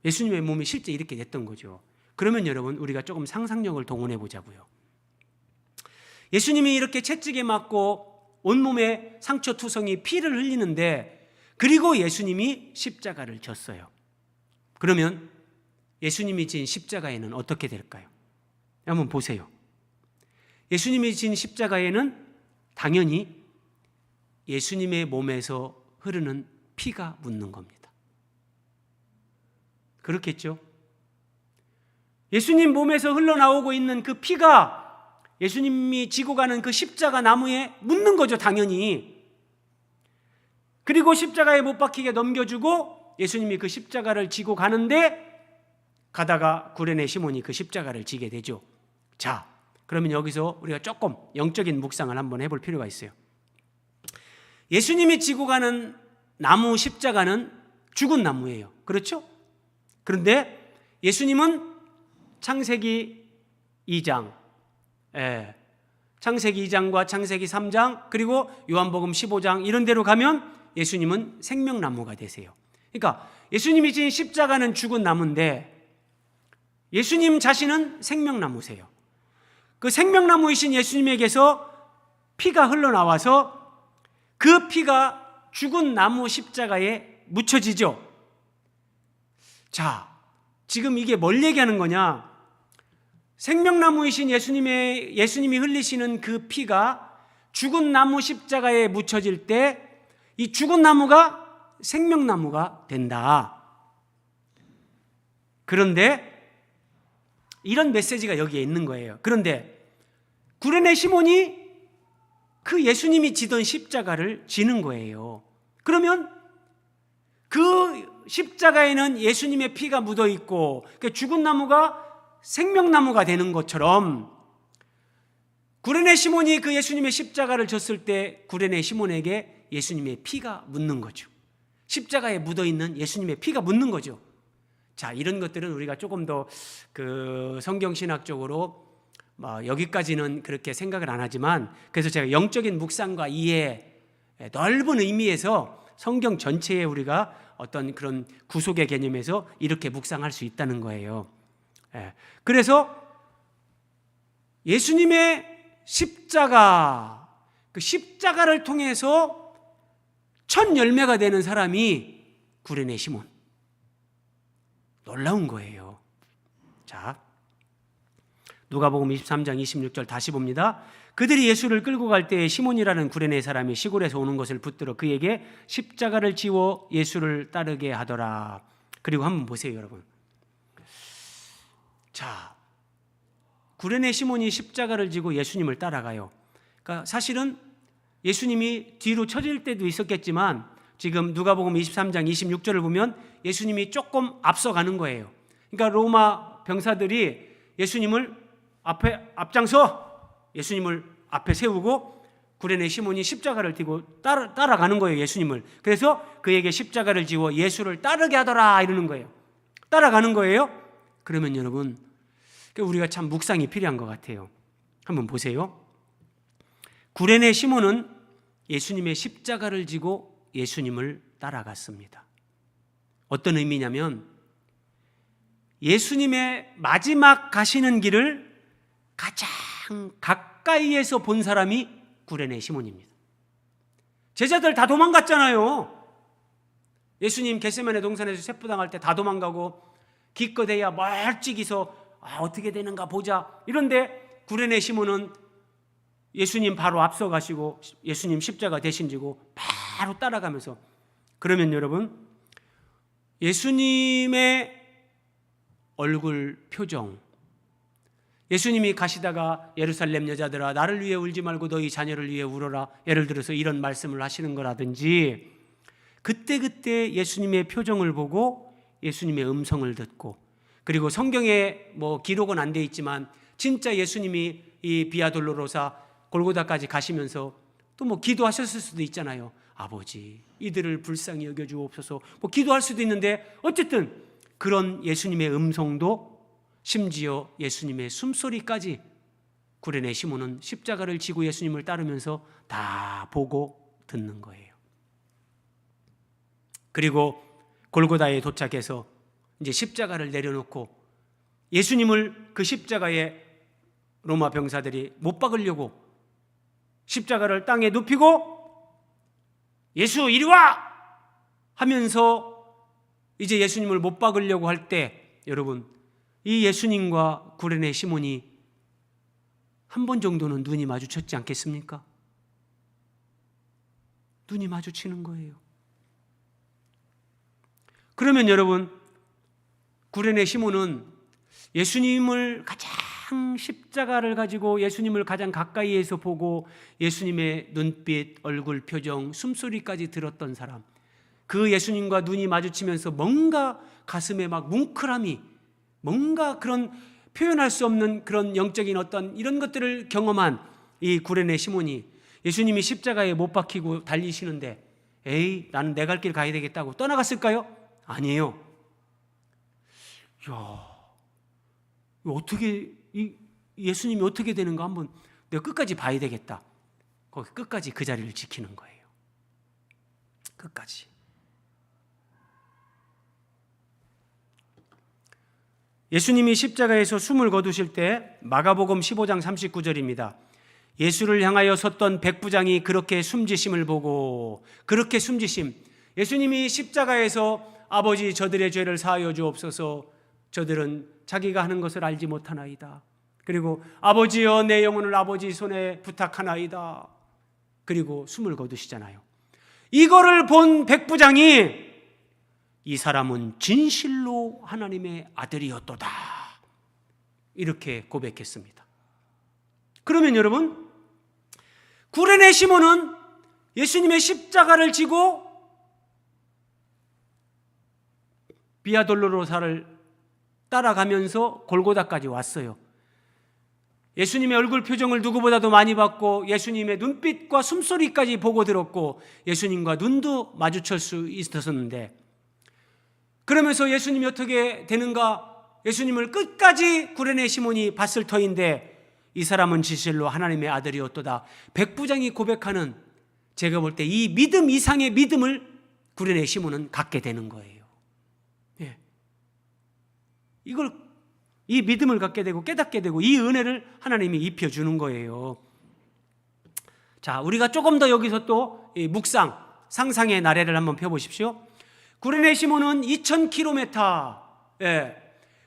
A: 예수님의 몸이 실제 이렇게 됐던 거죠. 그러면 여러분, 우리가 조금 상상력을 동원해 보자고요. 예수님이 이렇게 채찍에 맞고 온몸에 상처투성이 피를 흘리는데, 그리고 예수님이 십자가를 졌어요. 그러면 예수님이 진 십자가에는 어떻게 될까요? 한번 보세요. 예수님이 진 십자가에는 당연히 예수님의 몸에서 흐르는 피가 묻는 겁니다. 그렇겠죠? 예수님 몸에서 흘러나오고 있는 그 피가 예수님이 지고 가는 그 십자가 나무에 묻는 거죠, 당연히. 그리고 십자가에 못 박히게 넘겨주고 예수님이 그 십자가를 지고 가는데, 가다가 구레네 시몬이 그 십자가를 지게 되죠. 자, 그러면 여기서 우리가 조금 영적인 묵상을 한번 해볼 필요가 있어요. 예수님이 지고 가는 나무 십자가는 죽은 나무예요. 그렇죠? 그런데 예수님은 창세기 2장, 창세기 2장과 창세기 3장, 그리고 요한복음 15장 이런 데로 가면 예수님은 생명나무가 되세요. 그러니까 예수님이 진 십자가는 죽은 나무인데 예수님 자신은 생명나무세요. 그 생명나무이신 예수님에게서 피가 흘러나와서 그 피가 죽은 나무 십자가에 묻혀지죠. 자, 지금 이게 뭘 얘기하는 거냐? 생명나무이신 예수님이 흘리시는 그 피가 죽은 나무 십자가에 묻혀질 때 이 죽은 나무가 생명나무가 된다. 그런데 이런 메시지가 여기에 있는 거예요. 그런데 구레네 시몬이 그 예수님이 지던 십자가를 지는 거예요. 그러면 그 십자가에는 예수님의 피가 묻어 있고 그 죽은 나무가 생명나무가 되는 것처럼 구레네 시몬이 그 예수님의 십자가를 졌을 때 구레네 시몬에게 예수님의 피가 묻는 거죠. 십자가에 묻어 있는 예수님의 피가 묻는 거죠. 자, 이런 것들은 우리가 조금 더 그 성경신학적으로 여기까지는 그렇게 생각을 안 하지만, 그래서 제가 영적인 묵상과 이해, 넓은 의미에서 성경 전체에 우리가 어떤 그런 구속의 개념에서 이렇게 묵상할 수 있다는 거예요. 그래서 예수님의 십자가, 그 십자가를 통해서 첫 열매가 되는 사람이 구레네 시몬. 놀라운 거예요. 자, 누가복음 23장 26절 다시 봅니다. 그들이 예수를 끌고 갈 때에 시몬이라는 구레네 사람이 시골에서 오는 것을 붙들어 그에게 십자가를 지워 예수를 따르게 하더라. 그리고 한번 보세요, 여러분. 자, 구레네 시몬이 십자가를 지고 예수님을 따라가요. 그러니까 사실은 예수님이 뒤로 처질 때도 있었겠지만 지금 누가복음 23장 26절을 보면 예수님이 조금 앞서가는 거예요. 그러니까 로마 병사들이 예수님을 앞장서 예수님을 앞에 세우고 구레네 시몬이 십자가를 들고 따라가는 거예요, 예수님을. 그래서 그에게 십자가를 지워 예수를 따르게 하더라 이러는 거예요. 따라가는 거예요. 그러면 여러분, 우리가 참 묵상이 필요한 것 같아요. 한번 보세요. 구레네 시몬은 예수님의 십자가를 지고 예수님을 따라갔습니다. 어떤 의미냐면 예수님의 마지막 가시는 길을 가장 가까이에서 본 사람이 구레네 시몬입니다. 제자들 다 도망갔잖아요. 예수님 겟세마네 동산에서 세부당할 때 다 도망가고 기껏해야 멀찍이서 어떻게 되는가 보자 이런데 구레네 시몬은 예수님 바로 앞서 가시고 예수님 십자가 대신 지고 바로 따라가면서, 그러면 여러분 예수님의 얼굴 표정, 예수님이 가시다가 예루살렘 여자들아 나를 위해 울지 말고 너희 자녀를 위해 울어라, 예를 들어서 이런 말씀을 하시는 거라든지, 그때 예수님의 표정을 보고 예수님의 음성을 듣고, 그리고 성경에 기록은 안 돼 있지만 진짜 예수님이 이 비아 돌로로사 골고다까지 가시면서 또 기도하셨을 수도 있잖아요. 아버지 이들을 불쌍히 여겨주옵소서 기도할 수도 있는데, 어쨌든 그런 예수님의 음성도, 심지어 예수님의 숨소리까지 구레네 시몬은 십자가를 지고 예수님을 따르면서 다 보고 듣는 거예요. 그리고 골고다에 도착해서 이제 십자가를 내려놓고 예수님을 그 십자가에 로마 병사들이 못 박으려고 십자가를 땅에 눕히고 예수 이리 와! 하면서 이제 예수님을 못 박으려고 할 때, 여러분 이 예수님과 구레네 시몬이 한 번 정도는 눈이 마주쳤지 않겠습니까? 눈이 마주치는 거예요. 그러면 여러분, 구레네 시몬은 예수님을 가장 십자가를 가지고 예수님을 가장 가까이에서 보고 예수님의 눈빛, 얼굴 표정, 숨소리까지 들었던 사람, 그 예수님과 눈이 마주치면서 뭔가 가슴에 막 뭉클함이, 뭔가 그런 표현할 수 없는 그런 영적인 어떤 이런 것들을 경험한 이 구레네 시몬이 예수님이 십자가에 못 박히고 달리시는데 에이 나는 내 갈 길 가야 되겠다고 떠나갔을까요? 아니에요. 어떻게 예수님이 어떻게 되는가 한번 내가 끝까지 봐야 되겠다. 거기 끝까지 그 자리를 지키는 거예요. 끝까지. 예수님이 십자가에서 숨을 거두실 때 마가복음 15장 39절입니다. 예수를 향하여 섰던 백부장이 그렇게 숨지심을 보고, 그렇게 숨지심, 예수님이 십자가에서 아버지 저들의 죄를 사하여 주옵소서, 저들은 자기가 하는 것을 알지 못하나이다. 그리고 아버지여 내 영혼을 아버지 손에 부탁하나이다. 그리고 숨을 거두시잖아요. 이거를 본 백부장이 이 사람은 진실로 하나님의 아들이었도다 이렇게 고백했습니다. 그러면 여러분, 구레네 시몬은 예수님의 십자가를 지고 비아 돌로로사를 따라가면서 골고다까지 왔어요. 예수님의 얼굴 표정을 누구보다도 많이 봤고 예수님의 눈빛과 숨소리까지 보고 들었고 예수님과 눈도 마주칠 수 있었는데, 그러면서 예수님이 어떻게 되는가, 예수님을 끝까지 구레네 시몬이 봤을 터인데 이 사람은 진실로 하나님의 아들이었도다. 백부장이 고백하는, 제가 볼 때 이 믿음 이상의 믿음을 구레네 시몬은 갖게 되는 거예요. 이 믿음을 갖게 되고 깨닫게 되고 이 은혜를 하나님이 입혀주는 거예요. 자, 우리가 조금 더 여기서 또 묵상, 상상의 나래를 한번 펴보십시오. 구레네 시몬은 2000km,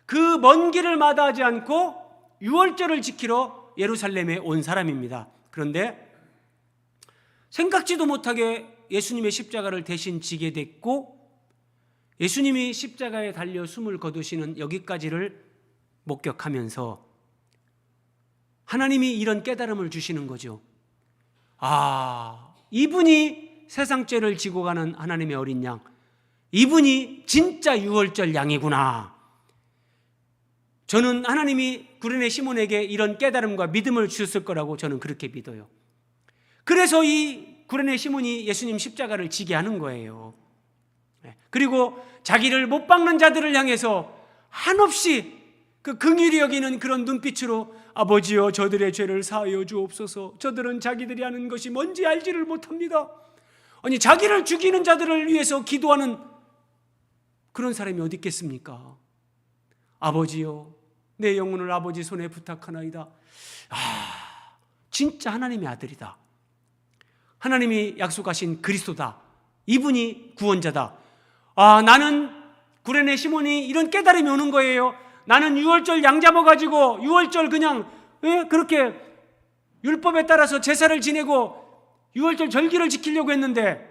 A: 그 먼 길을 마다하지 않고 유월절을 지키러 예루살렘에 온 사람입니다. 그런데 생각지도 못하게 예수님의 십자가를 대신 지게 됐고, 예수님이 십자가에 달려 숨을 거두시는 여기까지를 목격하면서 하나님이 이런 깨달음을 주시는 거죠. 이분이 세상 죄를 지고 가는 하나님의 어린 양, 이분이 진짜 유월절 양이구나. 저는 하나님이 구레네 시몬에게 이런 깨달음과 믿음을 주셨을 거라고 저는 그렇게 믿어요. 그래서 이 구레네 시몬이 예수님 십자가를 지게 하는 거예요. 그리고 자기를 못 박는 자들을 향해서 한없이 그 긍휼히 여기는 그런 눈빛으로 아버지여 저들의 죄를 사하여 주옵소서. 저들은 자기들이 하는 것이 뭔지 알지를 못합니다. 아니 자기를 죽이는 자들을 위해서 기도하는 그런 사람이 어디 있겠습니까? 아버지여 내 영혼을 아버지 손에 부탁하나이다. 진짜 하나님의 아들이다. 하나님이 약속하신 그리스도다. 이분이 구원자다. 나는 구레네 시몬이 이런 깨달음이 오는 거예요. 나는 유월절 양 잡아가지고 유월절 그냥 그렇게 율법에 따라서 제사를 지내고 유월절 절기를 지키려고 했는데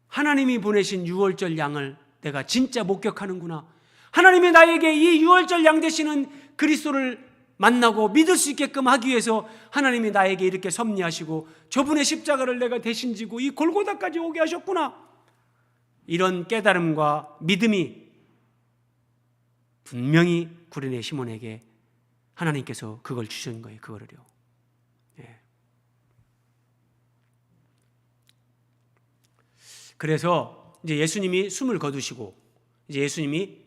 A: 하나님이 보내신 유월절 양을 내가 진짜 목격하는구나. 하나님이 나에게 이 유월절 양 되시는 그리스도를 만나고 믿을 수 있게끔 하기 위해서 하나님이 나에게 이렇게 섭리하시고 저분의 십자가를 내가 대신 지고 이 골고다까지 오게 하셨구나. 이런 깨달음과 믿음이 분명히 구레네 시몬에게 하나님께서 그걸 주신 거예요. 그거를요. 그래서 이제 예수님이 숨을 거두시고 이제 예수님이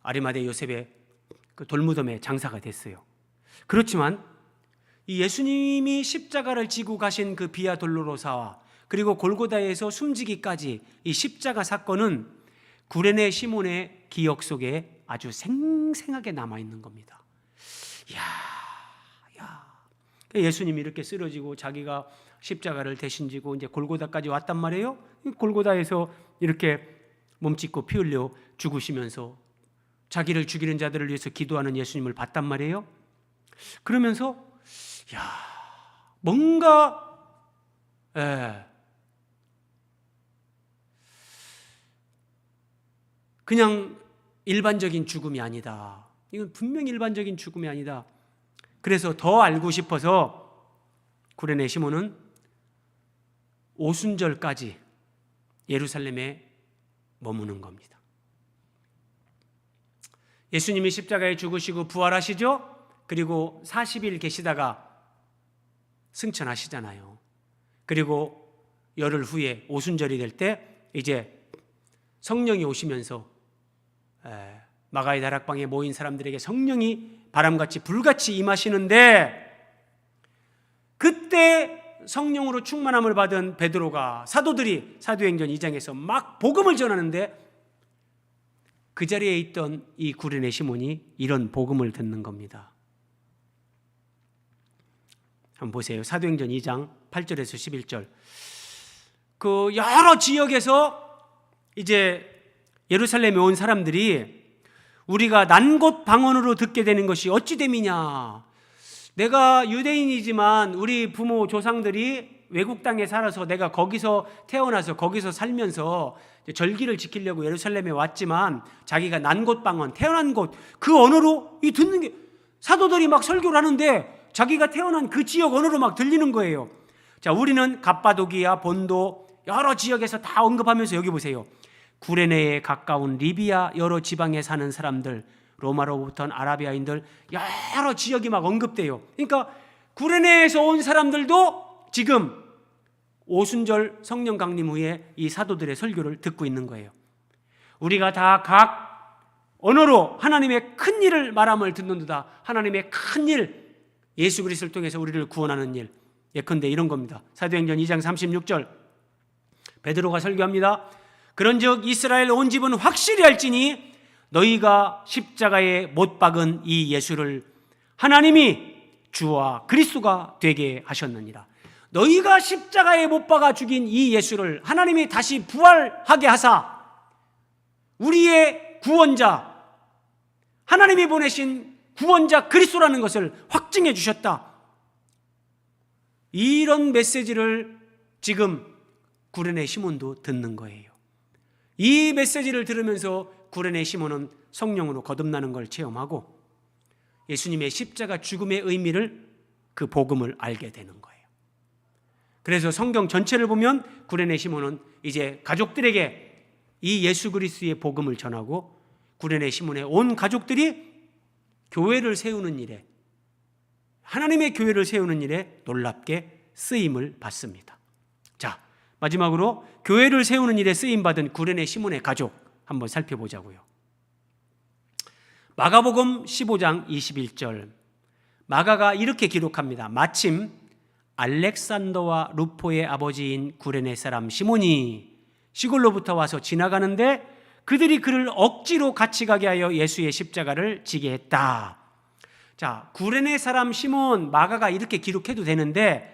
A: 아리마대 요셉의 그 돌무덤에 장사가 됐어요. 그렇지만 이 예수님이 십자가를 지고 가신 그 비아 돌로로사와 그리고 골고다에서 숨지기까지 이 십자가 사건은 구레네 시몬의 기억 속에 아주 생생하게 남아있는 겁니다. 예수님이 이렇게 쓰러지고 자기가 십자가를 대신 지고 이제 골고다까지 왔단 말이에요. 골고다에서 이렇게 몸짓고 피 흘려 죽으시면서 자기를 죽이는 자들을 위해서 기도하는 예수님을 봤단 말이에요. 그러면서 뭔가 그냥 일반적인 죽음이 아니다. 이건 분명히 일반적인 죽음이 아니다. 그래서 더 알고 싶어서 구레네 시몬은 오순절까지 예루살렘에 머무는 겁니다. 예수님이 십자가에 죽으시고 부활하시죠? 그리고 40일 계시다가 승천하시잖아요. 그리고 열흘 후에 오순절이 될 때 이제 성령이 오시면서 마가의 다락방에 모인 사람들에게 성령이 바람같이 불같이 임하시는데 그때 성령으로 충만함을 받은 베드로가 사도들이 사도행전 2장에서 막 복음을 전하는데 그 자리에 있던 이 구레네 시몬이 이런 복음을 듣는 겁니다. 한번 보세요. 사도행전 2장 8절에서 11절. 그 여러 지역에서 이제 예루살렘에 온 사람들이 우리가 난곳 방언으로 듣게 되는 것이 어찌 됨이냐. 내가 유대인이지만 우리 부모 조상들이 외국 땅에 살아서 내가 거기서 태어나서 거기서 살면서 절기를 지키려고 예루살렘에 왔지만 자기가 난곳 방언, 태어난 곳 그 언어로 이 듣는 게 사도들이 막 설교를 하는데 자기가 태어난 그 지역 언어로 막 들리는 거예요. 자, 우리는 갑바도기아, 본도 여러 지역에서 다 언급하면서 여기 보세요. 구레네에 가까운 리비아 여러 지방에 사는 사람들, 로마로부터는 아라비아인들 여러 지역이 막 언급돼요. 그러니까 구레네에서 온 사람들도 지금 오순절 성령 강림 후에 이 사도들의 설교를 듣고 있는 거예요. 우리가 다 각 언어로 하나님의 큰 일을 말함을 듣는도다. 하나님의 큰 일, 예수 그리스도를 통해서 우리를 구원하는 일. 예컨대 이런 겁니다. 사도행전 2장 36절 베드로가 설교합니다. 그런즉 이스라엘 온 집은 확실히 알지니 너희가 십자가에 못 박은 이 예수를 하나님이 주와 그리스도가 되게 하셨느니라. 너희가 십자가에 못 박아 죽인 이 예수를 하나님이 다시 부활하게 하사 우리의 구원자, 하나님이 보내신 구원자 그리스도라는 것을 확증해 주셨다. 이런 메시지를 지금 구레네 시몬도 듣는 거예요. 이 메시지를 들으면서 구레네 시몬은 성령으로 거듭나는 걸 체험하고 예수님의 십자가 죽음의 의미를 그 복음을 알게 되는 거예요. 그래서 성경 전체를 보면 구레네 시몬은 이제 가족들에게 이 예수 그리스도의 복음을 전하고 구레네 시몬의 온 가족들이 교회를 세우는 일에, 하나님의 교회를 세우는 일에 놀랍게 쓰임을 받습니다. 자, 마지막으로 교회를 세우는 일에 쓰임받은 구레네 시몬의 가족 한번 살펴보자고요. 마가복음 15장 21절, 마가가 이렇게 기록합니다. 마침 알렉산더와 루포의 아버지인 구레네 사람 시몬이 시골로부터 와서 지나가는데 그들이 그를 억지로 같이 가게 하여 예수의 십자가를 지게 했다. 자, 구레네 사람 시몬, 마가가 이렇게 기록해도 되는데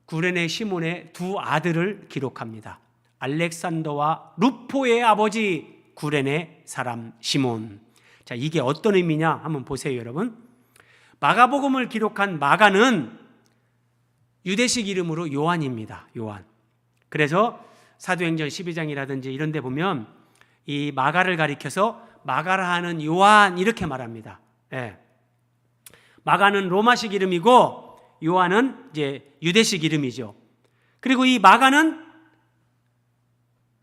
A: 구레네 시몬의 두 아들을 기록합니다. 알렉산더와 루포의 아버지 구레네 사람 시몬. 자, 이게 어떤 의미냐 한번 보세요, 여러분. 마가복음을 기록한 마가는 유대식 이름으로 요한입니다. 요한. 그래서 사도행전 12장이라든지 이런 데 보면 이 마가를 가리켜서 마가라 하는 요한 이렇게 말합니다. 예. 마가는 로마식 이름이고 요한은 이제 유대식 이름이죠. 그리고 이 마가는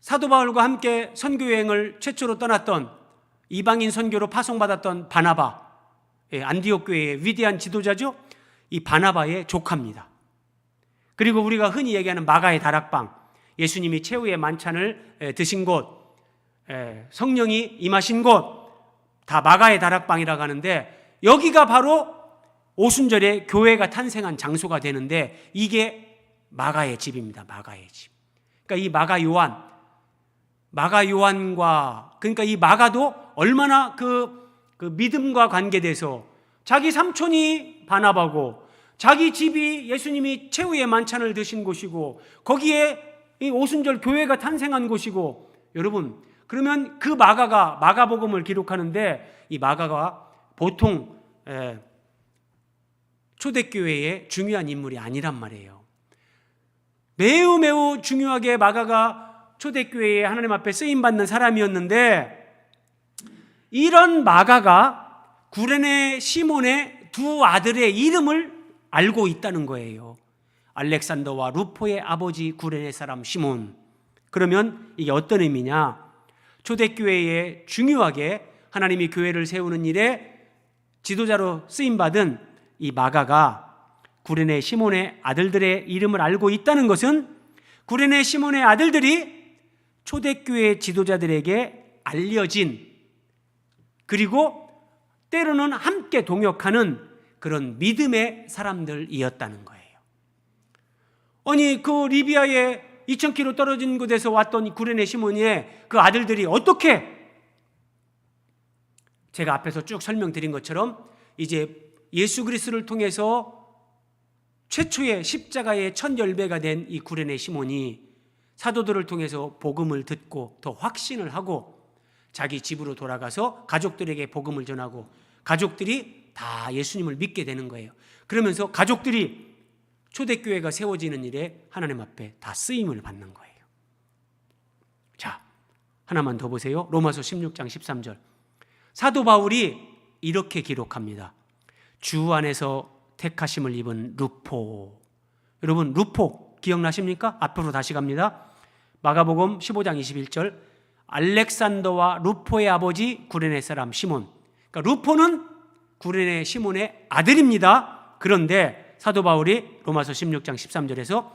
A: 사도 바울과 함께 선교 여행을 최초로 떠났던 이방인 선교로 파송받았던 바나바, 안디옥 교회의 위대한 지도자죠. 이 바나바의 조카입니다. 그리고 우리가 흔히 얘기하는 마가의 다락방, 예수님이 최후의 만찬을 드신 곳, 성령이 임하신 곳, 다 마가의 다락방이라고 하는데 여기가 바로 오순절에 교회가 탄생한 장소가 되는데 이게 마가의 집입니다. 마가의 집. 그러니까 이 마가 요한과, 그러니까 이 마가도 얼마나 그 믿음과 관계돼서 자기 삼촌이 바나바고 자기 집이 예수님이 최후의 만찬을 드신 곳이고 거기에 이 오순절 교회가 탄생한 곳이고, 여러분 그러면 그 마가가 마가복음을 기록하는데 이 마가가 보통 초대교회의 중요한 인물이 아니란 말이에요. 매우 중요하게 마가가 초대교회에 하나님 앞에 쓰임받는 사람이었는데 이런 마가가 구레네 시몬의 두 아들의 이름을 알고 있다는 거예요. 알렉산더와 루포의 아버지 구레네 사람 시몬. 그러면 이게 어떤 의미냐? 초대교회에 중요하게 하나님이 교회를 세우는 일에 지도자로 쓰임받은 이 마가가 구레네 시몬의 아들들의 이름을 알고 있다는 것은 구레네 시몬의 아들들이 초대교회 지도자들에게 알려진, 그리고 때로는 함께 동역하는 그런 믿음의 사람들이었다는 거예요. 아니 그 리비아의 2000km 떨어진 곳에서 왔던 구레네 시몬의 그 아들들이 어떻게, 제가 앞에서 쭉 설명드린 것처럼 이제 예수 그리스도를 통해서 최초의 십자가의 첫 열매가 된 이 구레네 시몬이 사도들을 통해서 복음을 듣고 더 확신을 하고 자기 집으로 돌아가서 가족들에게 복음을 전하고 가족들이 다 예수님을 믿게 되는 거예요. 그러면서 가족들이 초대교회가 세워지는 일에 하나님 앞에 다 쓰임을 받는 거예요. 자, 하나만 더 보세요. 로마서 16장 13절. 사도 바울이 이렇게 기록합니다. 주 안에서 택하심을 입은 루포. 여러분 루포 기억나십니까? 앞으로 다시 갑니다. 마가복음 15장 21절. 알렉산더와 루포의 아버지 구레네 사람 시몬. 그러니까 루포는 구레네 시몬의 아들입니다. 그런데 사도 바울이 로마서 16장 13절에서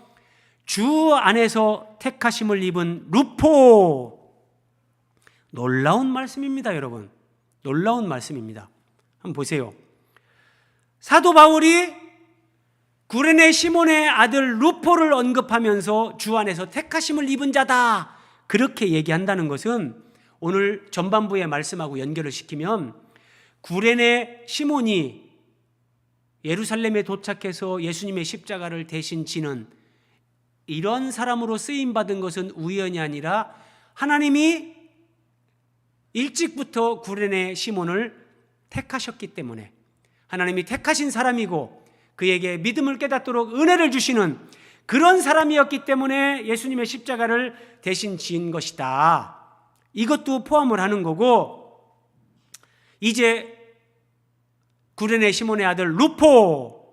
A: 주 안에서 택하심을 입은 루포. 놀라운 말씀입니다, 여러분. 놀라운 말씀입니다. 한번 보세요. 사도 바울이 구레네 시몬의 아들 루포를 언급하면서 주 안에서 택하심을 입은 자다, 그렇게 얘기한다는 것은 오늘 전반부의 말씀하고 연결을 시키면 구레네 시몬이 예루살렘에 도착해서 예수님의 십자가를 대신 지는 이런 사람으로 쓰임받은 것은 우연이 아니라 하나님이 일찍부터 구레네 시몬을 택하셨기 때문에, 하나님이 택하신 사람이고 그에게 믿음을 깨닫도록 은혜를 주시는 그런 사람이었기 때문에 예수님의 십자가를 대신 지은 것이다. 이것도 포함을 하는 거고, 이제 구레네 시몬의 아들 루포,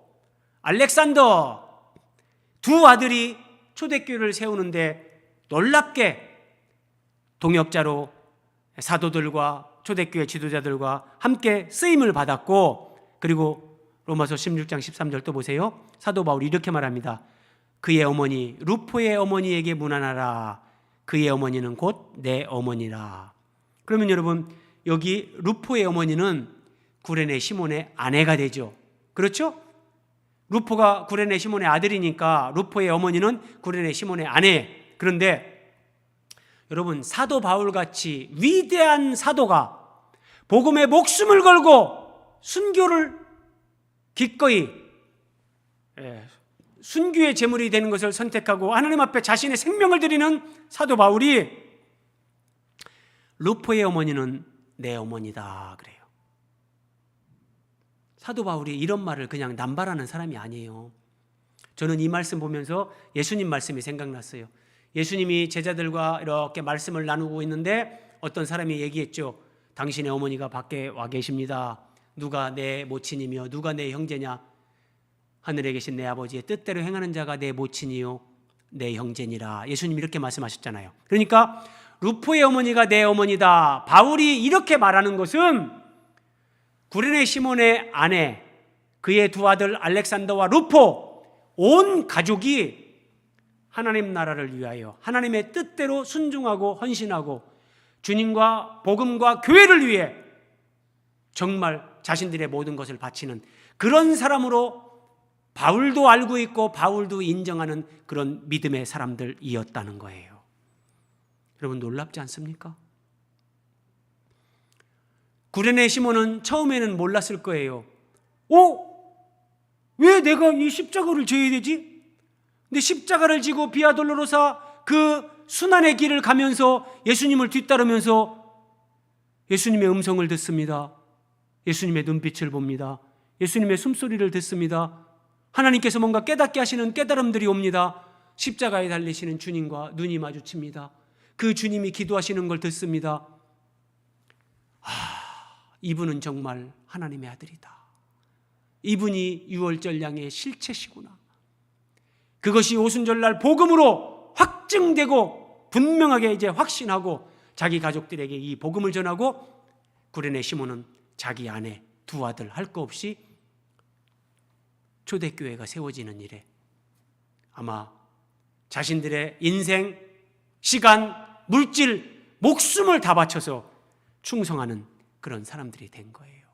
A: 알렉산더 두 아들이 초대교회를 세우는데 놀랍게 동역자로 사도들과 초대교회 지도자들과 함께 쓰임을 받았고, 그리고 로마서 16장 13절 또 보세요. 사도 바울이 이렇게 말합니다. 그의 어머니 루포의 어머니에게 문안하라. 그의 어머니는 곧 내 어머니라. 그러면 여러분, 여기 루포의 어머니는 구레네 시몬의 아내가 되죠. 그렇죠? 루포가 구레네 시몬의 아들이니까 루포의 어머니는 구레네 시몬의 아내. 그런데 여러분, 사도 바울같이 위대한 사도가 복음에 목숨을 걸고 순교를 기꺼이 순교의 제물이 되는 것을 선택하고 하나님 앞에 자신의 생명을 드리는 사도 바울이 루포의 어머니는 내 어머니다 그래요. 사도 바울이 이런 말을 그냥 남발하는 사람이 아니에요. 저는 이 말씀 보면서 예수님 말씀이 생각났어요. 예수님이 제자들과 이렇게 말씀을 나누고 있는데 어떤 사람이 얘기했죠. 당신의 어머니가 밖에 와 계십니다. 누가 내 모친이며 누가 내 형제냐? 하늘에 계신 내 아버지의 뜻대로 행하는 자가 내 모친이요 내 형제니라. 예수님이 이렇게 말씀하셨잖아요. 그러니까 루포의 어머니가 내 어머니다. 바울이 이렇게 말하는 것은 구레네 시몬의 아내, 그의 두 아들 알렉산더와 루포, 온 가족이 하나님 나라를 위하여 하나님의 뜻대로 순종하고 헌신하고 주님과 복음과 교회를 위해 정말 자신들의 모든 것을 바치는 그런 사람으로 바울도 알고 있고 바울도 인정하는 그런 믿음의 사람들이었다는 거예요. 여러분, 놀랍지 않습니까? 구레네 시몬은 처음에는 몰랐을 거예요. 왜 내가 이 십자가를 져야 되지? 근데 십자가를 지고 비아 돌로로사 그 순환의 길을 가면서 예수님을 뒤따르면서 예수님의 음성을 듣습니다. 예수님의 눈빛을 봅니다. 예수님의 숨소리를 듣습니다. 하나님께서 뭔가 깨닫게 하시는 깨달음들이 옵니다. 십자가에 달리시는 주님과 눈이 마주칩니다. 그 주님이 기도하시는 걸 듣습니다. 이분은 정말 하나님의 아들이다. 이분이 유월절 양의 실체시구나. 그것이 오순절날 복음으로 확증되고 분명하게 이제 확신하고 자기 가족들에게 이 복음을 전하고 구레네 시몬은 자기 아내 두 아들 할 거 없이 초대교회가 세워지는 일에 아마 자신들의 인생, 시간, 물질, 목숨을 다 바쳐서 충성하는 그런 사람들이 된 거예요.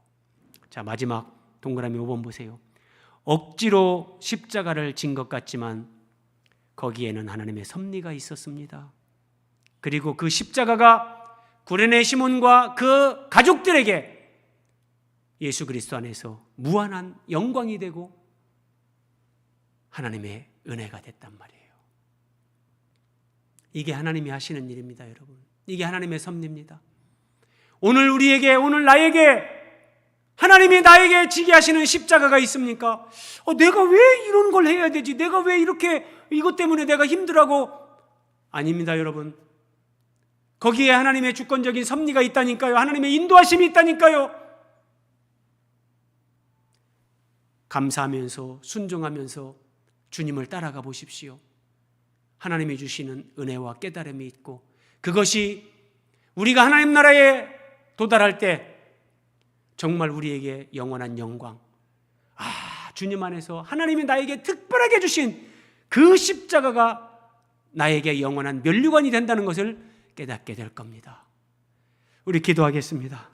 A: 자, 마지막 동그라미 5번 보세요. 억지로 십자가를 진 것 같지만 거기에는 하나님의 섭리가 있었습니다. 그리고 그 십자가가 구레네 시몬과 그 가족들에게 예수 그리스도 안에서 무한한 영광이 되고 하나님의 은혜가 됐단 말이에요. 이게 하나님이 하시는 일입니다, 여러분. 이게 하나님의 섭리입니다. 오늘 우리에게, 오늘 나에게 하나님이 나에게 지게 하시는 십자가가 있습니까? 내가 왜 이런 걸 해야 되지? 내가 왜 이렇게 이것 때문에 내가 힘들어하고? 아닙니다, 여러분. 거기에 하나님의 주권적인 섭리가 있다니까요. 하나님의 인도하심이 있다니까요. 감사하면서 순종하면서 주님을 따라가 보십시오. 하나님이 주시는 은혜와 깨달음이 있고 그것이 우리가 하나님 나라에 도달할 때 정말 우리에게 영원한 영광, 주님 안에서 하나님이 나에게 특별하게 주신 그 십자가가 나에게 영원한 면류관이 된다는 것을 깨닫게 될 겁니다. 우리 기도하겠습니다.